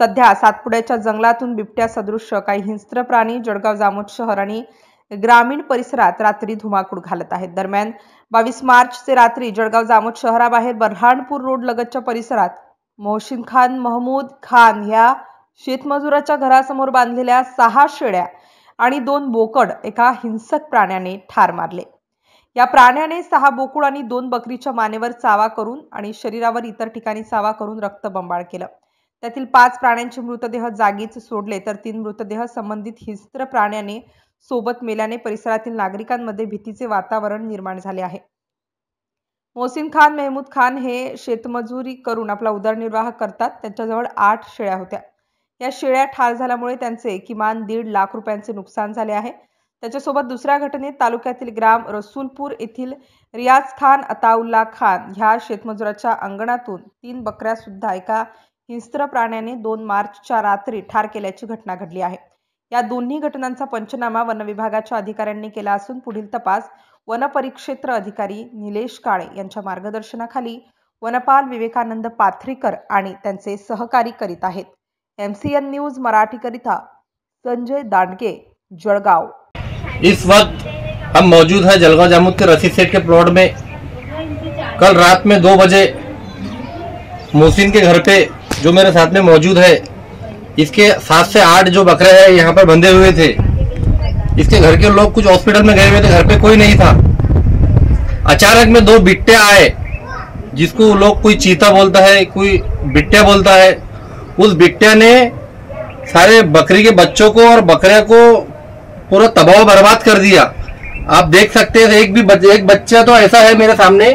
सध्या सातपुड्याच्या जंगलातून बिबट्या सदृश्य काही हिंस्त्र प्राणी जळगाव जामोद शहर आणि ग्रामीण परिसरात रात्री धुमाकूळ घालत आहेत। दरम्यान 22 मार्चचे रात्री जळगाव जामोद शहराबाहेर बऱ्हाणपूर रोड लगतच्या परिसरात मोहसिन खान महमूद खान या शेतमजुराच्या घरासमोर बांधलेल्या 6 शेळ्या आणि 2 बोकड एका हिंसक प्राण्याने ठार मारले। या प्राण्याने 6 बोकड आणि 2 बकरीच्या मानेवर चावा करून आणि शरीरावर इतर ठिकाणी चावा करून रक्तबंबाळ केलं। त्यातील 5 प्राण्यांचे मृतदेह जागीच सोडले तर 3 मृतदेह संबंधित हिंस्त्र प्राण्याने सोबत मेल्याने परिसरातील नागरिकांमध्ये भीतीचे वातावरण निर्माण झाले आहे। मोहसिन खान महमूद खान हे शेतमजुरी करून आपला उदरनिर्वाह करतात। त्यांच्याजवळ 8 शेळ्या होत्या। या शेळ्या ठार झाल्यामुळे त्यांचे किमान 1.5 लाख रुपयांचे नुकसान झाले आहे। त्याच्यासोबत दुसऱ्या घटनेत तालुक्यातील ग्राम रसूलपूर येथील रियाज खान अताउल्ला खान ह्या शेतमजुराच्या अंगणातून 3 बकऱ्या सुद्धा एका हिंस्त्र प्राण्याने 2 मार्चच्या रात्री ठार केल्याची घटना घडली आहे। या दोन्ही घटनांचा पंचनामा वन विभागाच्या अधिकाऱ्यांनी केला असून पुढील तपास वनपरिक्षेत्र अधिकारी निलेश काळे यांच्या मार्गदर्शनाखाली वनपाल विवेकानंद पाथरीकर आणि त्यांचे सहकारी करीत आहेत। MCN न्यूज मराठी करिता संजय दांडके, जळगाव। इस वक्त हम मौजूद हैं जलगांव जामुद के रशीद सेठ के प्लॉट में। कल रात में 2 बजे मोहसिन के घर पे जो मेरे साथ में मौजूद है, इसके 7 से 8 जो बकरे हैं यहाँ पर बंधे हुए थे। इसके घर के लोग कुछ हॉस्पिटल में गए हुए थे, घर पे कोई नहीं था। अचानक में 2 बिट्टे आए, जिसको लोग कोई चीता बोलता है, कोई बिट्टिया बोलता है। उस बिट्टिया ने सारे बकरी के बच्चों को और बकरिया को पूरा तबाह बर्बाद कर दिया। आप देख सकते हैं एक बच्चा तो ऐसा है मेरे सामने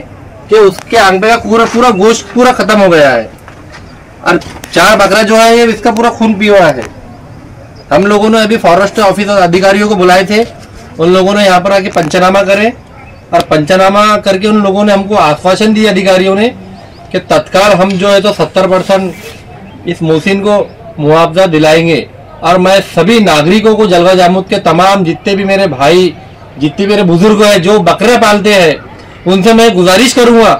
कि उसके आंख का पूरा गोश्त पूरा खत्म हो गया है और 4 बकरा जो है ये इसका पूरा खून पी हुआ है। हम लोगों ने अभी फॉरेस्ट ऑफिस अधिकारियों को बुलाए थे, उन लोगों ने यहाँ पर आके पंचनामा करे और पंचनामा करके उन लोगों ने हमको आश्वासन दिया अधिकारियों ने कि तत्काल हम जो है तो 70% इस मोहसिन को मुआवजा दिलाएंगे। और मैं सभी नागरिकों को जलगांव जामुद के तमाम जितने भी मेरे भाई, जितने मेरे बुजुर्ग हैं जो बकरे पालते हैं, उनसे मैं गुजारिश करूंगा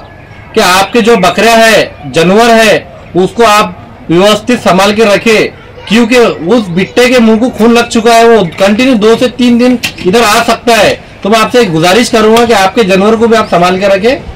कि आपके जो बकरा है, जानवर है, उसको आप व्यवस्थित संभाल के रखें, क्योंकि उस बिट्टे के मुंह को खून लग चुका है। वो कंटिन्यू 2 से 3 दिन इधर आ सकता है। तो मैं आपसे गुजारिश करूंगा कि आपके जानवर को भी आप संभाल के रखें।